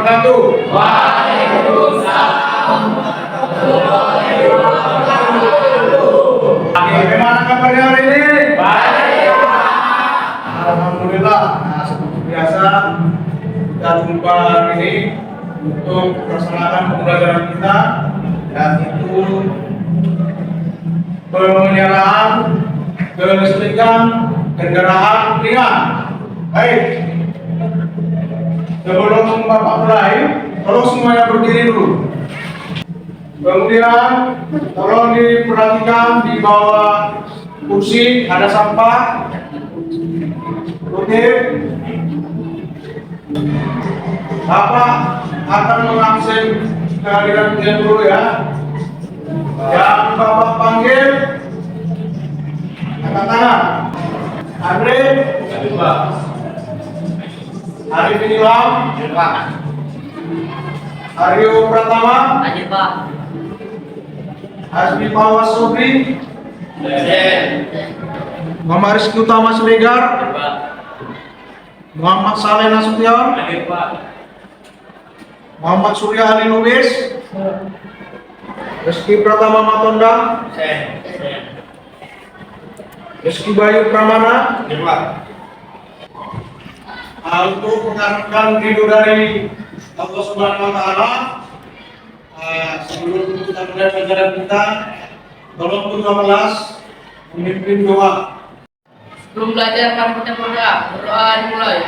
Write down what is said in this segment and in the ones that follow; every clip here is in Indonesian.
wabarakatuh. Waalaikumsalam. Bagaimana kabarnya hari ini? Baik. Alhamdulillah. Nah, seperti biasa kita jumpa hari ini untuk melaksanakan pembelajaran kita, yaitu penyerahan kelistrikan kendaraan ringan. Baik. Sebelum Bapak mulai, tolong semuanya berdiri dulu. Kemudian tolong diperhatikan di bawah kursi ada sampah. Oke. Bapak akan mengabsen kehadiran kalian dulu ya. Yang Bapak panggil angkat tangan. Andre, Arif Inilam, Aryo Pratama, Hadir, Pak. Hasbi Pawas Sobri, Muhammad Rizky Utama Siregar, Pak. Muhammad Saleh Nasution, Hadir, Pak. Muhammad Surya Ali Lubis, Rizky Pratama Matonda, Rizky Bayu Pramana. Hadir, Pak. Untuk mengharapkan ridho dari Allah Subhanahu wa Ta'ala, sebelum kita mulai pelajaran kita, tolong ketua kelas memimpin doa. Sebelum belajar mari kita berdoa. Berdoa dimulai.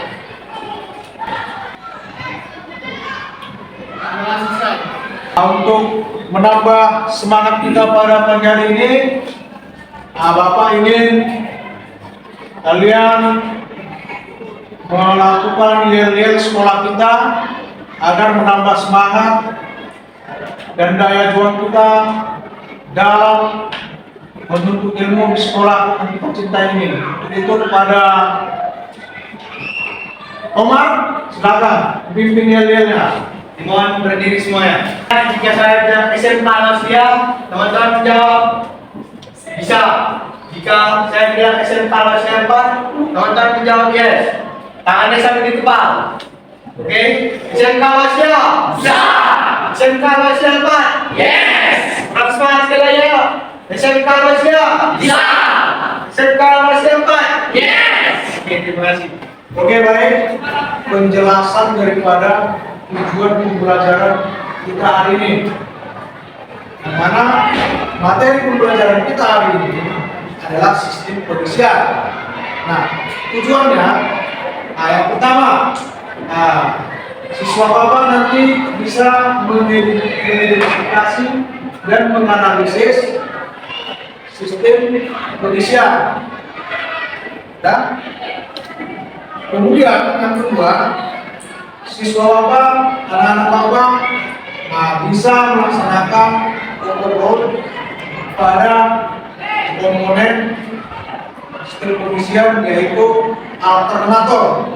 Doa selesai. Untuk menambah semangat kita pada pagi hari ini, Bapak ingin kalian melakukan yel-yel sekolah kita agar menambah semangat dan daya juang kita dalam menuntut ilmu di sekolah yang kita cintai ini. Itu kepada Omar, silakan pimpin yel-yelnya. Mohon berdiri semuanya. Jika saya bilang SMK Lasria, teman-teman menjawab bisa. Jika saya bilang SMK Lasria 4, teman-teman menjawab yes. Tangannya sampai di kepala. Oke? SMK Lasria bisa. SMK Lasria 4 yes. Kurang semangat sekali lagi ya. SMK Lasria bisa. SMK Lasria 4 yes. Oke, terima kasih. Oke, baik. Penjelasan daripada tujuan pembelajaran kita hari ini, yang mana materi pembelajaran kita hari ini adalah sistem pengisian. Nah, tujuannya yang pertama, siswa Bapak nanti bisa mengidentifikasi dan menganalisis sistem pengisian. Dan kemudian yang kedua, siswa Bapak, anak-anak Bapak bisa melaksanakan kontrol pada komponen sistem pengisian, yaitu alternator.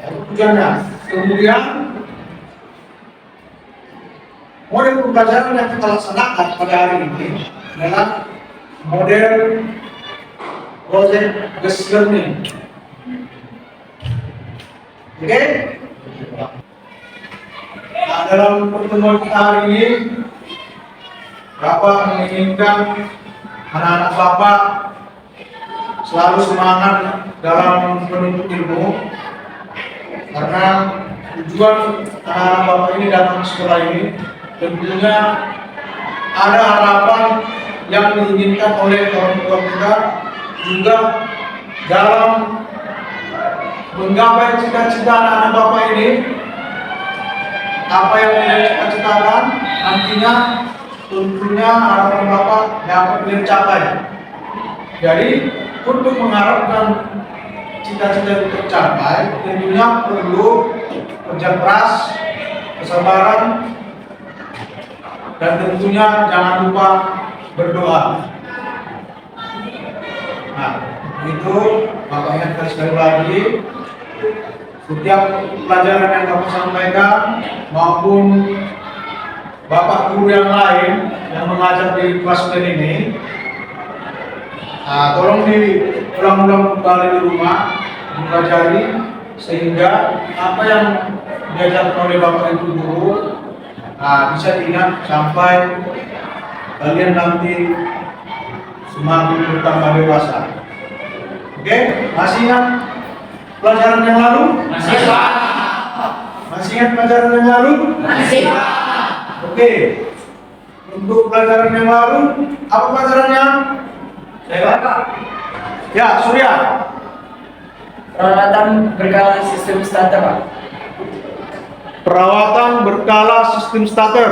Tujuannya. Kemudian model pembelajaran yang kita laksanakan pada hari ini adalah model project based learning. Oke? Nah, dalam pertemuan kita hari ini, Bapak menginginkan anak-anak Bapak selalu semangat dalam menuntut ilmu, karena tujuan anak-anak Bapak ini datang ke sekolah ini tentunya ada harapan yang diinginkan oleh orang tua kita juga dalam menggapai cita-cita anak-anak Bapak ini. Apa yang menjadi cita-citakan nantinya tentunya harapan Bapak dapat tercapai. Jadi untuk mengharapkan cita-cita itu tercapai tentunya perlu kerja keras, kesabaran, dan tentunya jangan lupa berdoa. Nah, itu Bapak ingatkan sekali lagi, setiap pelajaran yang Bapak sampaikan maupun Bapak guru yang lain yang mengajar di kelas ini, tolong diulang-ulang kembali di rumah, dipelajari sehingga apa yang diajarkan oleh Bapak Ibu guru bisa diingat sampai kalian nanti semakin bertambah dewasa. Oke, masih ingat pelajaran yang lalu? Masih, Pak. Masih ingat pelajaran yang lalu? Masih, Pak. Oke. Untuk pelajaran yang lalu, apa pelajarannya? Saya Pak. Ya, Surya. Peralatan berkala sistem starter, Pak. Perawatan berkala sistem starter.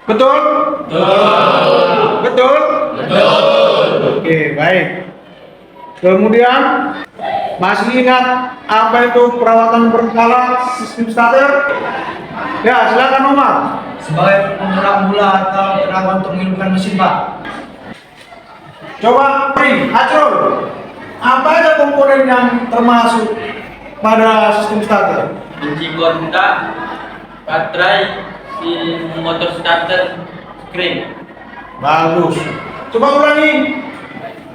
Betul? Betul? Oke, baik. Kemudian masih ingat apa itu perawatan berkala sistem starter? Ya, silakan Omar. Sebagai pemula-mula atau tenaga untuk menghidupkan mesin, Pak. Coba Pri, Acrul. Apa aja komponen yang termasuk pada sistem starter? Kunci kontak, baterai, si motor starter, screen. Bagus. Coba ulangi.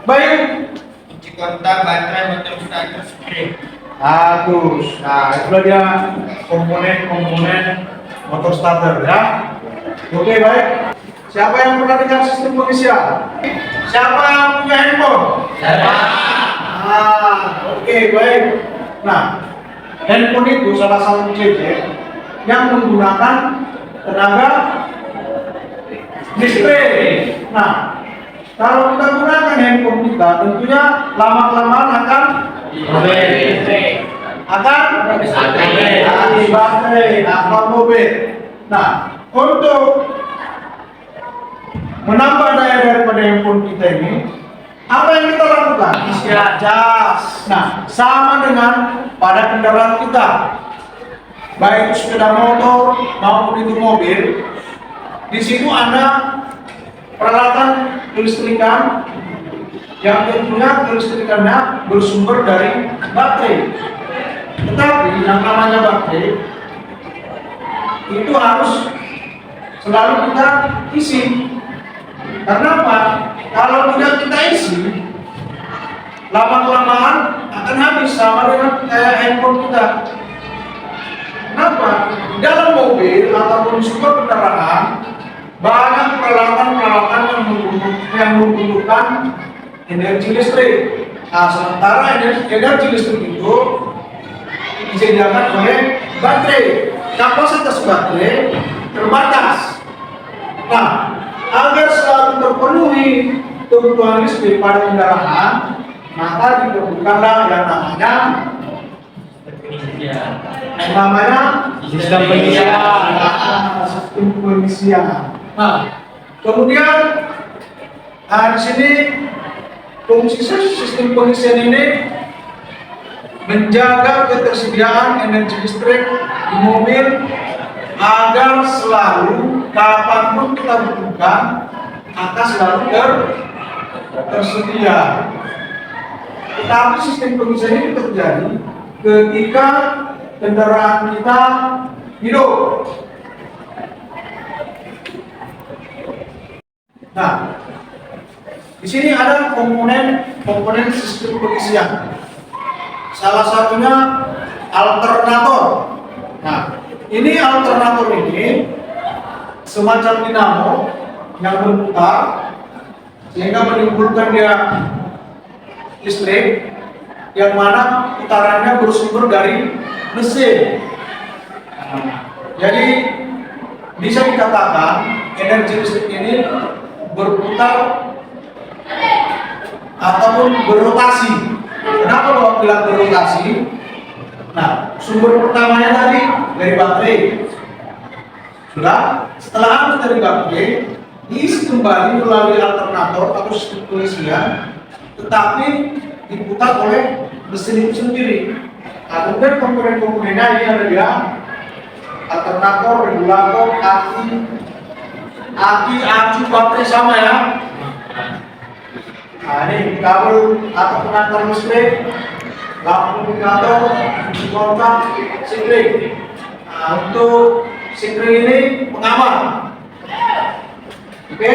Baik. Kunci kontak, baterai, motor starter, screen. Bagus. Nah, itulah dia komponen-komponen motor starter ya. Oke, baik. Siapa yang pernah dengar sistem pengisian? Siapa yang punya handphone? Saya. Oke, baik. Nah, handphone itu salah satu gadget yang menggunakan tenaga listrik. Nah, kalau kita gunakan handphone kita, tentunya lama-kelamaan akan baterai atau mobil. Nah, untuk menambah daya daripada handphone kita ini, apa yang kita lakukan? Istirahat jas. Nah, sama dengan pada kendaraan kita, baik itu sepeda motor maupun itu mobil. Di situ ada peralatan kelistrikan yang tentunya kelistrikannya bersumber dari baterai. Tetapi yang namanya baterai itu harus selalu kita isi. Karena apa? Kalau tidak kita isi, lama-kelamaan akan habis sama dengan kayak handphone kita. Kenapa? Di dalam mobil ataupun sebuah kendaraan banyak peralatan-peralatan yang membutuhkan energi listrik. Nah, sementara energi listrik itu disediakan oleh baterai. Kapasitas baterai terbatas. Nah, agar selalu terpenuhi kebutuhan listrik pada kendaraan, maka diperlukanlah yang namanya Sistem pengisian. Sistem pengisian. Nah, kemudian di sini fungsi sistem pengisian ini menjaga ketersediaan energi listrik di mobil agar selalu kapanpun kita butuhkan akan selalu tersedia. Tetapi sistem pengisian ini terjadi ketika kendaraan kita hidup. Nah, di sini ada komponen sistem pengisian. Salah satunya alternator. Nah, ini alternator ini semacam dinamo yang berputar sehingga menimbulkan dia listrik yang mana putarannya bersumber dari mesin. Jadi bisa dikatakan energi listrik ini berputar ataupun berotasi. Kenapa Bapak bilang berotasi? Nah, sumber pertamanya tadi dari baterai. Sudah, setelah habis dari baterai, diisi kembali melalui alternator atau sistem pengisian, tetapi diputar oleh mesin itu sendiri. Nah, kemudian komponen-komponennya ini ada dia alternator, regulator, aki, baterai sama ya. Nah, ini kabel atau pengantar listrik, lampu indikator, kontak, sikring. Nah, untuk sikring ini pengaman. Oke.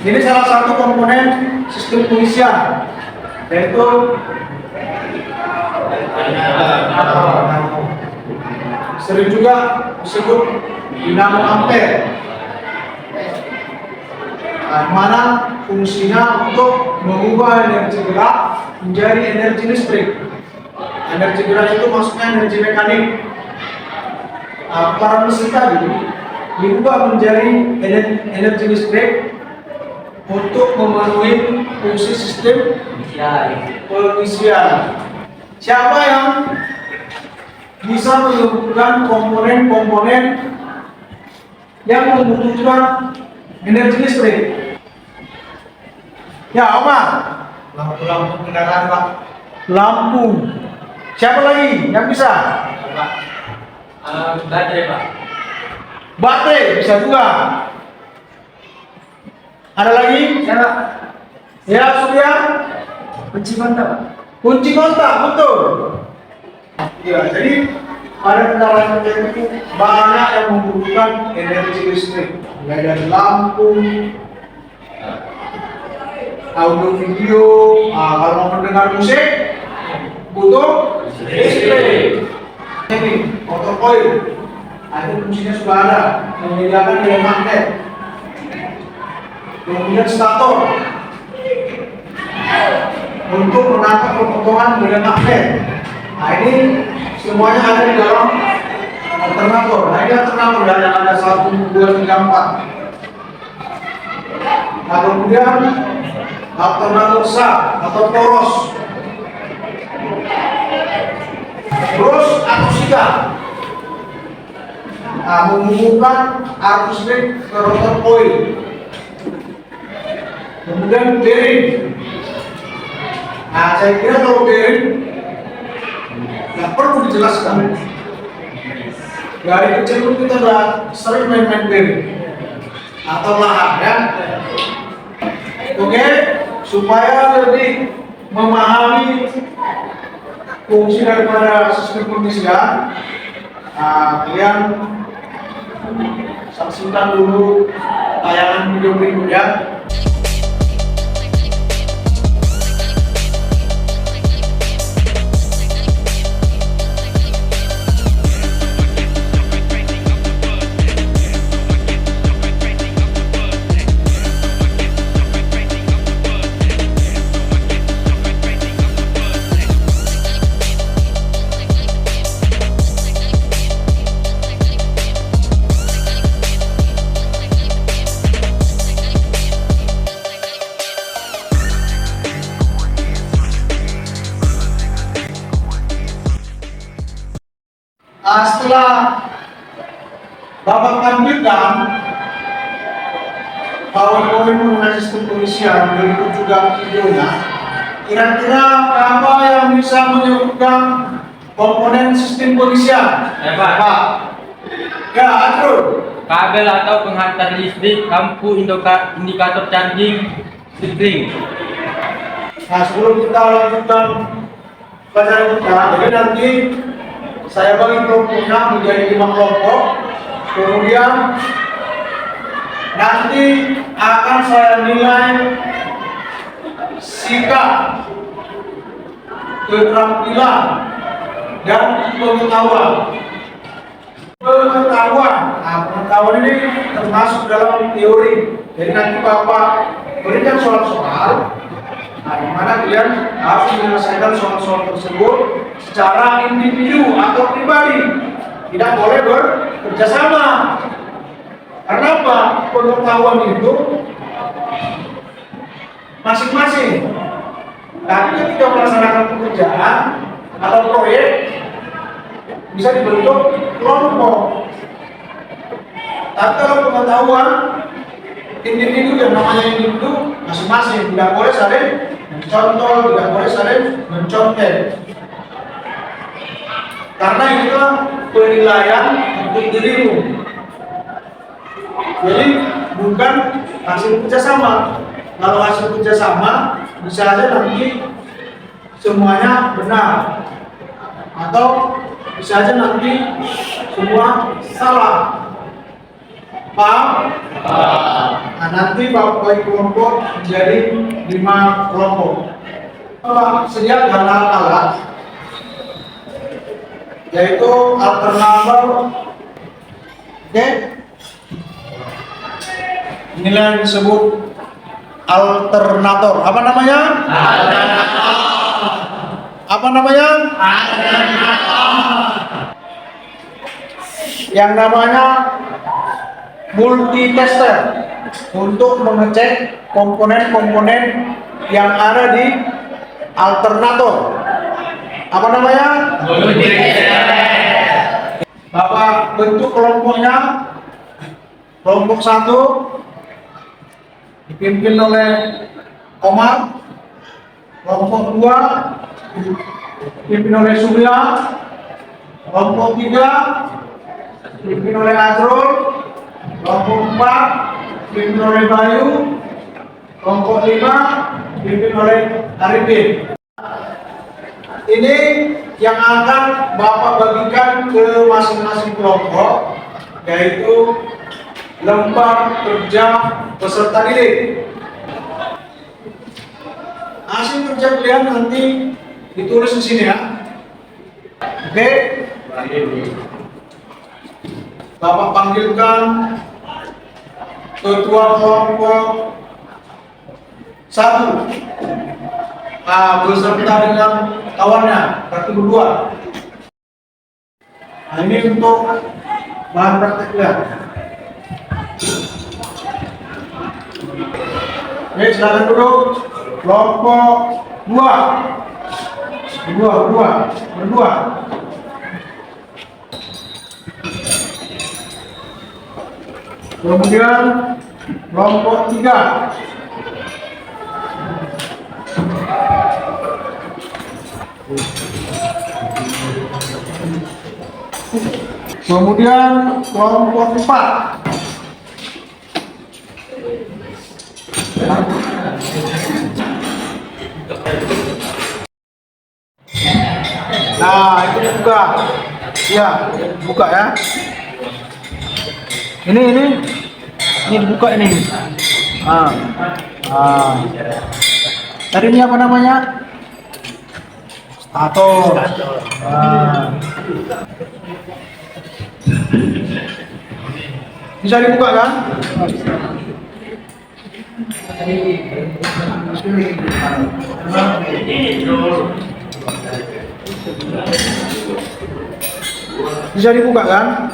Ini salah satu komponen sistem pengisian, yaitu Sering juga disebut dinamo ampere. Nah, mana fungsinya untuk mengubah energi gerak menjadi energi listrik. Energi gerak itu maksudnya energi mekanik. Para mesin tadi diubah menjadi energi listrik untuk memenuhi fungsi sistem pengisian. Siapa yang bisa menyebutkan komponen-komponen yang membutuhkan energi listrik? Ya, Omar. Lampu-lampu kendaraan, Pak. Lampu. Siapa lagi yang bisa? Baterai, Pak. Baterai bisa juga. Ada lagi? Siapa? Ya, Surya. Kunci kontak, Pak. Kunci kontak, betul. Ya, jadi pada kendaraan itu banyak yang membutuhkan energi listrik, mulai dari lampu, audio video, kalau mau mendengar musik butuh listrik. Ini motor coil, itu fungsinya sudah ada, menyediakan daya magnet. Kemudian stator untuk menangkap pemotongan daya magnet. Nah, ini semuanya ada di dalam alternator. Nah, ini alternator ya, yang ada 1, 2, 3, 4. Nah, kemudian alternator sub atau poros, terus arus sikat. Nah, menghubungkan arus listrik ke rotor coil. Kemudian bearing. Nah, saya kira kalau bearing nggak perlu dijelaskan. Dari kecil pun kita udah sering main-main bearing atau lahan ya. Oke, supaya lebih memahami fungsi daripada sistem pengisian, kalian saksikan dulu tayangan video berikutnya. Setelah Bapak tampilkan PowerPoint mengenai sistem pengisian, berikut juga videonya. Kira-kira apa yang bisa menyebutkan komponen sistem pengisian? Pak. Ya, Adro. Kabel atau penghantar listrik, lampu indikator charging, string. Nah, sebelum kita lanjutkan pelajaran kita, jadi nanti saya bagi kelompoknya menjadi 5 kelompok. Kemudian nanti akan saya nilai sikap, keterampilan, dan pengetahuan. Pengetahuan ini termasuk dalam teori. Jadi nanti Bapak berikan soal-soal. Nah, di mana kalian harus menyelesaikan soal-soal tersebut secara individu atau pribadi, tidak boleh bekerja sama. Karena apa? Pengetahuan itu masing-masing. Tapi ketika melaksanakan pekerjaan atau proyek bisa dibentuk kelompok. Tapi kalau pengetahuan individu, yang namanya individu masing-masing, tidak boleh saling mencontoh, tidak boleh saling mencontek. Karena itulah penilaian untuk dirimu. Jadi bukan hasil kerjasama. Kalau hasil kerjasama bisa aja nanti semuanya benar, atau bisa aja nanti semua salah. Paham? Nah, nanti Bapak bagi kelompok menjadi 5 kelompok. Bapak sediakan alat-alat yaitu alternator. Oke, inilah yang disebut alternator. Apa namanya? Apa namanya? Yang namanya multitester untuk mengecek komponen-komponen yang ada di alternator. Apa namanya? Bapak bentuk kelompoknya. Kelompok 1 dipimpin oleh Omar. Kelompok 2 dipimpin oleh Surya. Kelompok 3 dipimpin oleh Azrul. Kelompok 4 dipimpin oleh Bayu. Kelompok 5 dipimpin oleh Arifin. Ini yang akan Bapak bagikan ke masing-masing kelompok, yaitu lembar kerja peserta didik. Hasil kerja kalian nanti ditulis di sini ya. Oke? Bapak panggilkan ketua kelompok 1 beserta dengan kawannya, kartu berdua. Nah, ini untuk bahan prakteknya. Oke, silakan duduk. Kelompok 2 berdua. Kemudian kelompok 3 kemudian kelompok 4 nah itu buka ya, buka ya, ini dibuka ini. Tadi ini apa namanya? Stator. Bisa dibuka kan? Bisa dibuka kan?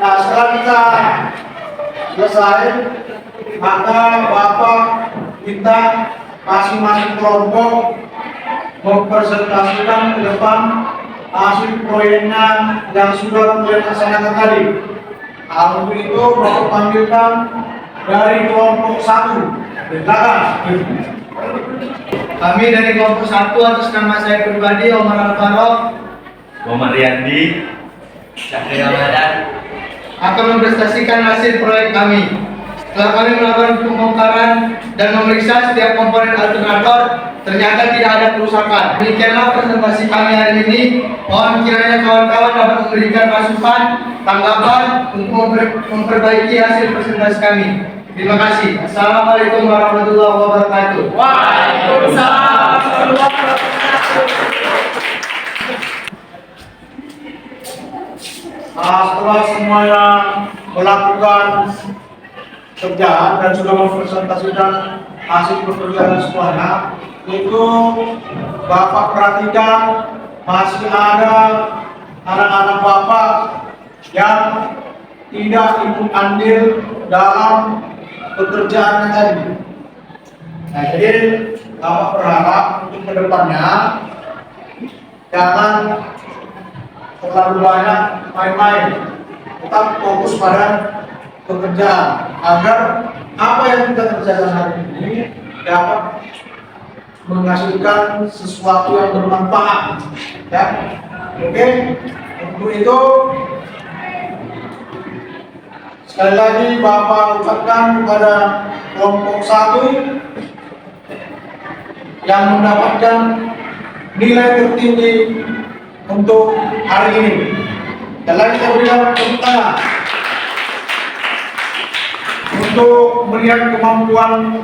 Nah, setelah kita selesai, maka Bapak minta masing-masing kelompok mempresentasikan ke depan hasil proyeknya yang sudah kalian laksanakan tadi. Untuk itu Bapak panggilkan dari kelompok 1 di belakang. Kami dari kelompok 1 atas nama saya pribadi Omar Al-Farouk, Muhammad Riyandi, Syahri Ramadan, akan mempresentasikan hasil proyek kami. Setelah kami melakukan pembongkaran dan memeriksa setiap komponen alternator, ternyata tidak ada kerusakan. Demikianlah presentasi kami hari ini. Mohon kiranya kawan-kawan dapat memberikan masukan, tanggapan untuk memperbaiki hasil presentasi kami. Terima kasih. Assalamualaikum warahmatullahi wabarakatuh. Waalaikumsalam warahmatullahi wabarakatuh. Setelah semuanya melakukan kerjaan dan sudah mempresentasikan hasil pekerjaan semuanya, itu Bapak perhatikan masih ada anak-anak Bapak yang tidak ikut andil dalam pekerjaannya tadi. Nah, jadi Bapak berharap untuk kedepannya jangan terlalu banyak main-main, tetap fokus pada pekerjaan agar apa yang kita kerjakan hari ini dapat menghasilkan sesuatu yang bermanfaat, ya. Oke, untuk itu sekali lagi Bapak ucapkan kepada kelompok 1 yang mendapatkan nilai tertinggi untuk hari ini. Dan lagi kita berikan tepuk tangan untuk melihat kemampuan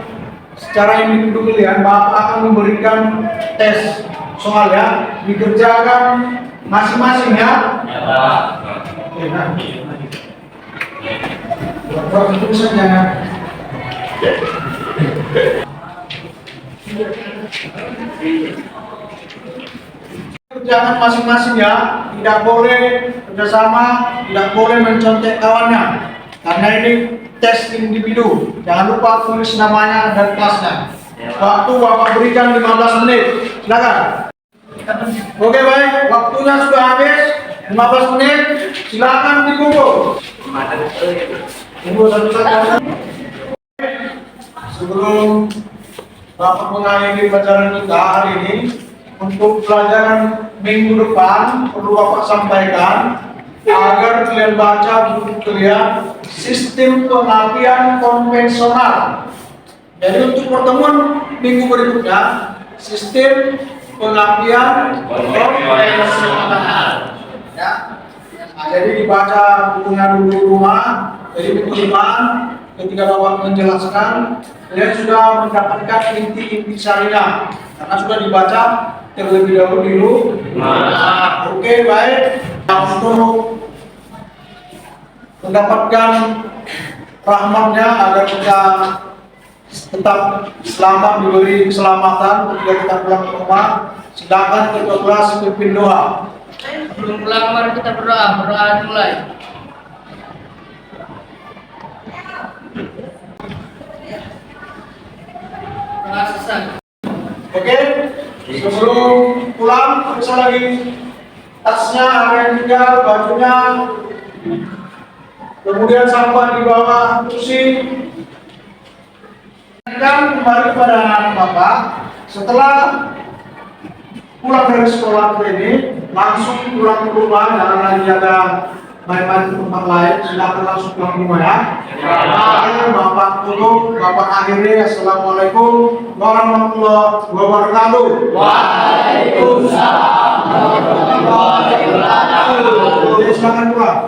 secara individu kalian. Bapak akan memberikan tes soal ya, dikerjakan masing-masing ya. Ya, Pak. Oke, nah. Buat itu saja. Kerjakan masing-masing ya, tidak boleh kerjasama, tidak boleh mencontek kawannya, karena ini tes individu. Jangan lupa tulis namanya dan kelasnya. Waktu Bapak berikan 15 menit, silakan. Oke baik, waktunya sudah habis, 15 menit, silakan dikumpul. Tunggu satu-satu. Sebelum Bapak mengakhiri pelajaran kita hari ini, untuk pelajaran minggu depan perlu Bapak sampaikan agar kalian baca buku kalian sistem pengapian konvensional. Jadi untuk pertemuan minggu berikutnya sistem pengapian konvensional. Ya. Nah, jadi dibaca bukunya dulu di rumah. Jadi minggu depan ketika Bapak menjelaskan, kalian sudah mendapatkan inti-inti syariah karena sudah dibaca terlebih dahulu. Nah, oke baik. Nah, untuk mendapatkan rahmatnya agar kita tetap selamat, diberi keselamatan ketika kita pulang ke rumah, sedangkan ketua kelas pimpin doa. Sebelum pulang mari kita berdoa dimulai. Oke, sebelum pulang periksa lagi tasnya, ada yang tinggal, bajunya, kemudian sampah di bawah kursi. Dan kembali kepada anak Bapak, setelah pulang dari sekolah ini, langsung pulang ke rumah, jangan lagi ada main-main ke tempat lain, silakan langsung pulang ke rumah ya. Bapak tutup, Bapak akhiri. Assalamualaikum warahmatullahi wabarakatuh. Waalaikumsalam warahmatullahi wabarakatuh. Silakan pulang.